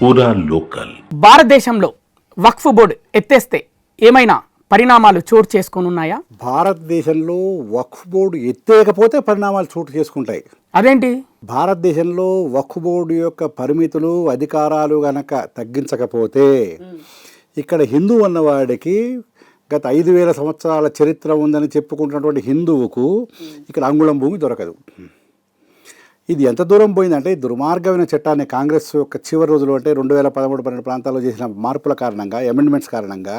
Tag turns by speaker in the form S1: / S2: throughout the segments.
S1: పూరా లోకల్.
S2: భారతదేశంలో వక్ఫ్ బోర్డు ఎత్తేస్తే ఏమైనా పరిణామాలు చోటు చేసుకోనున్నాయా?
S3: భారతదేశంలో వక్ఫ్ బోర్డు ఎత్తేయకపోతే పరిణామాలు చోటు చేసుకుంటాయి.
S2: అదేంటి?
S3: భారతదేశంలో వక్ఫ్ బోర్డు యొక్క పరిమితులు అధికారాలు గనక తగ్గించకపోతే ఇక్కడ హిందూ అన్నవాడికి గత 5,000 సంవత్సరాల చరిత్ర ఉందని చెప్పుకుంటున్నటువంటి హిందువుకు ఇక్కడ అంగుళం భూమి దొరకదు. ఇది ఎంత దూరం పోయిందంటే దుర్మార్గమైన చట్టాన్ని కాంగ్రెస్ యొక్క చివరి రోజులు అంటే 2013-12 ప్రాంతాల్లో చేసిన మార్పుల కారణంగా, అమెండ్మెంట్స్ కారణంగా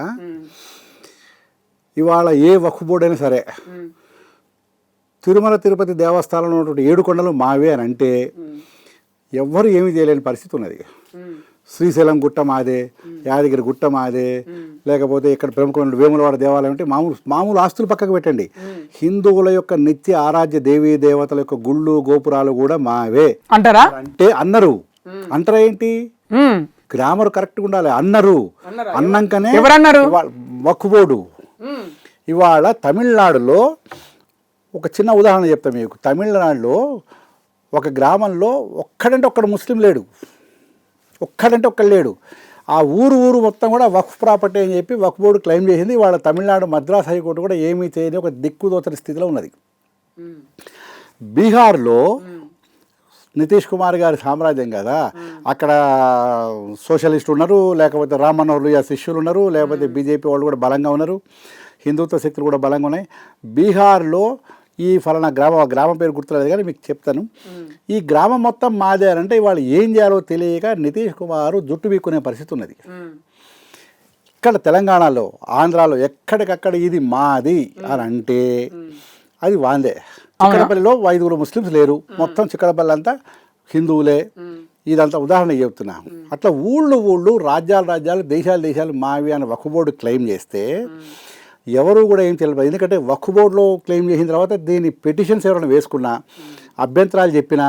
S3: ఇవాళ ఏ వక్ఫ్ బోర్డు అయినా సరే తిరుమల తిరుపతి దేవస్థానంలో ఉన్నటువంటి 7 కొండలు మావే అని అంటే ఎవ్వరు ఏమీ చేయలేని పరిస్థితి ఉన్నది. శ్రీశైలం గుట్ట మాదే, యాదగిరి గుట్ట మాదే, లేకపోతే ఇక్కడ ప్రముఖమైన వేములవాడ దేవాలయం అంటే మామూలు ఆస్తులు పక్కకు పెట్టండి, హిందువుల యొక్క నిత్య ఆరాధ్య దేవీ దేవతల యొక్క గుళ్ళు గోపురాలు కూడా మావే
S2: అంటారా?
S3: అంటే అన్నారు. అంటారా ఏంటి? గ్రామర్ కరెక్ట్గా ఉండాలి. అన్నారు. అన్నాకనే వక్ఫ్ బోర్డు. ఇవాళ తమిళనాడులో ఒక చిన్న ఉదాహరణ చెప్తాను మీకు. తమిళనాడులో ఒక గ్రామంలో ఒక్కడంటే ఒక్కడు ముస్లిం లేడు, ఒక్కడంటే ఒక్కడు లేడు. ఆ ఊరు మొత్తం కూడా వక్ఫ్ ప్రాపర్టీ అని చెప్పి వక్ఫ్ బోర్డు క్లెయిమ్ చేసింది. వాళ్ళ తమిళనాడు మద్రాస్ హైకోర్టు కూడా ఏమీ చేయని ఒక దిక్కుదోచని స్థితిలో ఉన్నది. బీహార్లో నితీష్ కుమార్ గారి సామ్రాజ్యం కదా, అక్కడ సోషలిస్టు ఉన్నారు, లేకపోతే రామ్ మనోహర్ లోహియా శిష్యులు ఉన్నారు, లేకపోతే బీజేపీ వాళ్ళు కూడా బలంగా ఉన్నారు, హిందుత్వ శక్తులు కూడా బలంగా ఉన్నాయి. బీహార్లో ఈ ఫలానా గ్రామం పేరు గుర్తులేదు కానీ మీకు చెప్తాను. ఈ గ్రామం మొత్తం మాదే అంటే వాళ్ళు ఏం చేయాలో తెలియక నితీష్ కుమార్ జుట్టు వీక్కునే పరిస్థితి ఉన్నది. ఇక్కడ తెలంగాణలో, ఆంధ్రాలో ఎక్కడికక్కడ ఇది మాది అని అంటే అది వాందే. చిక్కడపల్లిలో 5 ముస్లిమ్స్ లేరు, మొత్తం చిక్కడపల్లి అంతా హిందువులే. ఇదంతా ఉదాహరణ చెప్తున్నా. అట్లా ఊళ్ళు రాజ్యాలు దేశాలు మావి అని వక్ఫ్ బోర్డు క్లెయిమ్ చేస్తే ఎవరు కూడా ఏం తెలియదు. ఎందుకంటే వక్ఫ్ బోర్డులో క్లెయిమ్ చేసిన తర్వాత దీని పిటిషన్స్ ఎవరైనా వేసుకున్నా, అభ్యంతరాలు చెప్పినా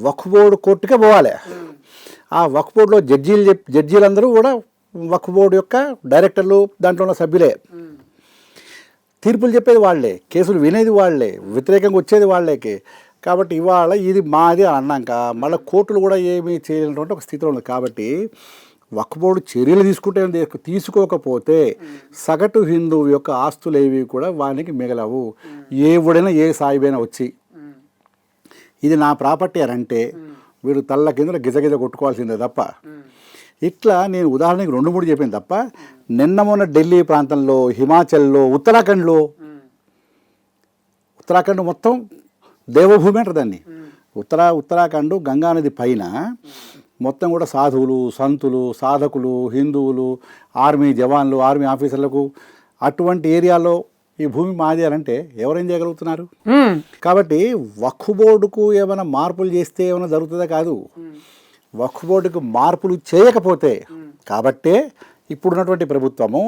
S3: వక్ఫ్ బోర్డు కోర్టుకే పోవాలి. ఆ వక్ఫ్ బోర్డులో జడ్జీలందరూ కూడా వక్ఫ్ బోర్డు యొక్క డైరెక్టర్లు, దాంట్లో ఉన్న సభ్యులే. తీర్పులు చెప్పేది వాళ్లే, కేసులు వినేది వాళ్లే, వ్యతిరేకంగా వచ్చేది వాళ్లేకే. కాబట్టి ఇవాళ ఇది మాది అని అన్నాక మళ్ళీ కోర్టులు కూడా ఏమీ చేయలేనటువంటి ఒక స్థితిలో ఉంది. కాబట్టి వక్ఫ్ బోర్డు చర్యలు తీసుకోకపోతే సగటు హిందువు యొక్క ఆస్తులు ఏవి కూడా వానికి మిగలవు. ఎవడైనా ఏ సాయిబైనా వచ్చి ఇది నా ప్రాపర్టీ అని అంటే వీడు తల్ల కింద గిజగిజ కొట్టుకోవాల్సిందే తప్ప. ఇట్లా నేను ఉదాహరణకి 2-3 చెప్పాను తప్ప నిన్న మొన్న ఢిల్లీ ప్రాంతంలో, హిమాచల్లో, ఉత్తరాఖండ్ మొత్తం దేవభూమి అంటారు దాన్ని. ఉత్తరాఖండ్ గంగానది పైన మొత్తం కూడా సాధువులు, సంతులు, సాధకులు, హిందువులు, ఆర్మీ జవాన్లు, ఆర్మీ ఆఫీసర్లకు అటువంటి ఏరియాలో ఈ భూమి మాది అని అంటే ఎవరేం చేయగలుగుతున్నారు? కాబట్టి వక్ఫ్ బోర్డుకు ఏమైనా మార్పులు చేస్తే ఏమైనా జరుగుతుందా? కాదు. వక్ఫ్ బోర్డుకు మార్పులు చేయకపోతే కాబట్టే ఇప్పుడున్నటువంటి ప్రభుత్వము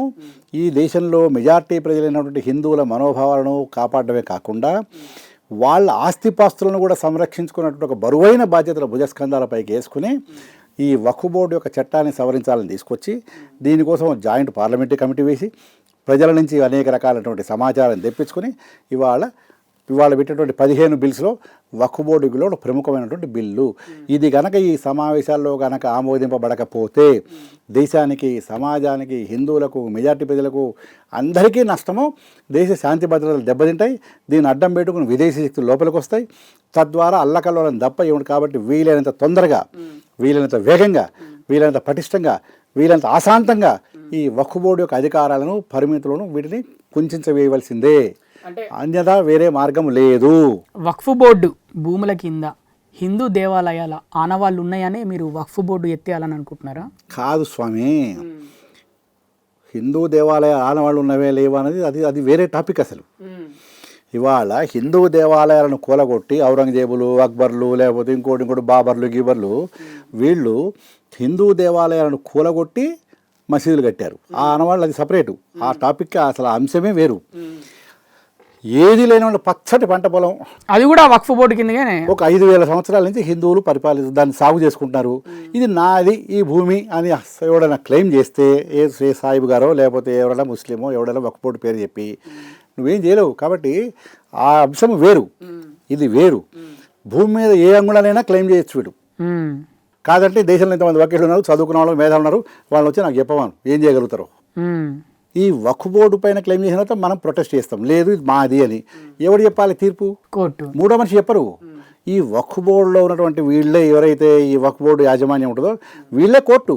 S3: ఈ దేశంలో మెజార్టీ ప్రజలైనటువంటి హిందువుల మనోభావాలను కాపాడమే కాకుండా వాళ్ళ ఆస్తిపాస్తులను కూడా సంరక్షించుకున్నటువంటి ఒక బరువైన బాధ్యతల భుజస్కంధాలపైకి వేసుకుని ఈ వక్ఫ్ బోర్డు యొక్క చట్టాన్ని సవరించాలని తీసుకొచ్చి దీనికోసం జాయింట్ పార్లమెంటరీ కమిటీ వేసి ప్రజల నుంచి అనేక రకాలైనటువంటి సమాచారం తెప్పించుకొని ఇవాళ పెట్టినటువంటి 15 బిల్స్లో వక్ఫ్ బోర్డు బిల్లు ఒక ప్రముఖమైనటువంటి బిల్లు. ఇది కనుక ఈ సమావేశాల్లో కనుక ఆమోదింపబడకపోతే దేశానికి, సమాజానికి, హిందువులకు, మెజార్టీ ప్రజలకు అందరికీ నష్టము. దేశ శాంతి భద్రతలు దెబ్బతింటాయి. దీన్ని అడ్డం పెట్టుకుని విదేశీ శక్తులు లోపలికి వస్తాయి. తద్వారా అల్లకల్లోలం దప్ప ఏమిటి. కాబట్టి వీలైనంత తొందరగా, వీలైనంత వేగంగా, వీలైనంత పటిష్టంగా, వీలైనంత అశాంతంగా ఈ వక్ఫ్ బోర్డు యొక్క అధికారాలను, పరిమితులను వీటిని కుంచవేయవలసిందే. అన్యదా వేరే మార్గం లేదు.
S2: వక్ఫ్ బోర్డు భూముల కింద హిందూ దేవాలయాల ఆనవాళ్ళు ఉన్నాయనే మీరు వక్ఫ్ బోర్డు ఎత్తేయాలని అనుకుంటున్నారా?
S3: కాదు స్వామి, హిందూ దేవాలయ ఆనవాళ్ళు ఉన్నవే లేవా అనేది అది వేరే టాపిక్. అసలు ఇవాళ హిందూ దేవాలయాలను కూలగొట్టి ఔరంగజేబులు, అక్బర్లు, లేకపోతే ఇంకోటి బాబర్లు, గీబర్లు వీళ్ళు హిందూ దేవాలయాలను కూలగొట్టి మసీదులు కట్టారు. ఆ ఆనవాళ్ళు అది సపరేటు. ఆ టాపిక్ అసలు అంశమే వేరు. ఏది లేని పచ్చటి పంట పొలం,
S2: అది కూడా వక్ఫ్ బోర్డు కిందగానే ఒక
S3: 5,000 సంవత్సరాల నుంచి హిందువులు దాన్ని సాగు చేసుకుంటున్నారు. ఇది నాది ఈ భూమి అని ఎవడైనా క్లెయిమ్ చేస్తే ఏ సాహిబ్ గారో లేకపోతే ఎవరైనా ముస్లిమో ఎవడైనా వక్ఫ్ బోర్డు పేరు చెప్పి నువ్వేం చేయలేవు. కాబట్టి ఆ అంశం వేరు, ఇది వేరు. భూమి మీద ఏ అంగుళాలైనా క్లెయిమ్ చేయొచ్చు వీడు. కాదంటే దేశంలో ఇంతమంది వకీలు ఉన్నారు, చదువుకున్న వాళ్ళు, మేధావులు ఉన్నారు, వాళ్ళు వచ్చి నాకు చెప్పమను ఏం చేయగలుగుతారు.
S2: ఉమ్.
S3: ఈ వక్ఫ్ బోర్డు పైన క్లెయిమ్ చేసిన తర్వాత మనం ప్రొటెస్ట్ చేస్తాం, లేదు ఇది మాది అని. ఎవరు చెప్పాలి తీర్పు?
S2: కోర్టు.
S3: మూడో మనిషి చెప్పరు. ఈ వక్ఫ్ బోర్డులో ఉన్నటువంటి వీళ్ళే, ఎవరైతే ఈ వక్ఫ్ బోర్డు యాజమాన్యం ఉంటుందో వీళ్ళే కోర్టు,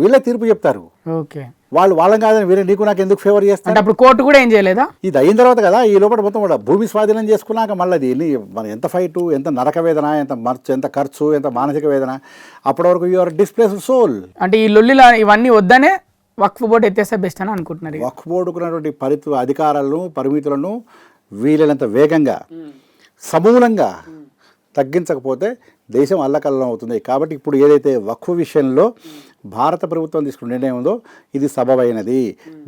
S3: వీళ్ళే తీర్పు చెప్తారు.
S2: ఓకే.
S3: వాళ్ళని కాదని వీరే నీకు నాకు ఎందుకు ఫేవర్ చేస్తారు?
S2: అంటే అప్పుడు కోర్టు కూడా ఏం చేయలేదా?
S3: ఇది అయిన తర్వాత కదా, ఈ లోపల మొత్తం కూడా భూమి స్వాధీనం చేసుకున్నాక మళ్ళీ దీన్ని మన ఎంత ఫైటు, ఎంత నరక వేదన, ఎంత ఖర్చు, ఎంత మానసిక వేదన. అప్పటి వరకు యువర్ డిస్ప్లేస్ సోల్.
S2: అంటే ఈ లొల్లిలా ఇవన్నీ వద్దనే వక్ఫ్ బోర్డు ఎత్తేస్తే బెస్ట్ అని అనుకుంటున్నారు.
S3: వక్ఫ్ బోర్డుకున్నటువంటి అధికారాలను, పరిమితులను వీలైనంత వేగంగా, సమూలంగా తగ్గించకపోతే దేశం అల్లకల్లం అవుతుంది. కాబట్టి ఇప్పుడు ఏదైతే వక్ఫ్ విషయంలో భారత ప్రభుత్వం తీసుకున్న నిర్ణయం ఉందో ఇది సబబైనది.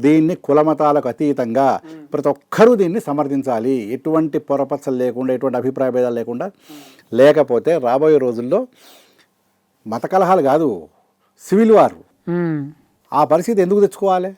S3: దీన్ని కులమతాలకు అతీతంగా ప్రతి ఒక్కరూ దీన్ని సమర్థించాలి, ఎటువంటి పొరపచ్చలు లేకుండా, ఎటువంటి అభిప్రాయ భేదాలు లేకుండా. లేకపోతే రాబోయే రోజుల్లో మత కలహాలు కాదు, సివిల్ వారు. ఆ పరిస్థితి ఎందుకు తెచ్చుకోవాలి?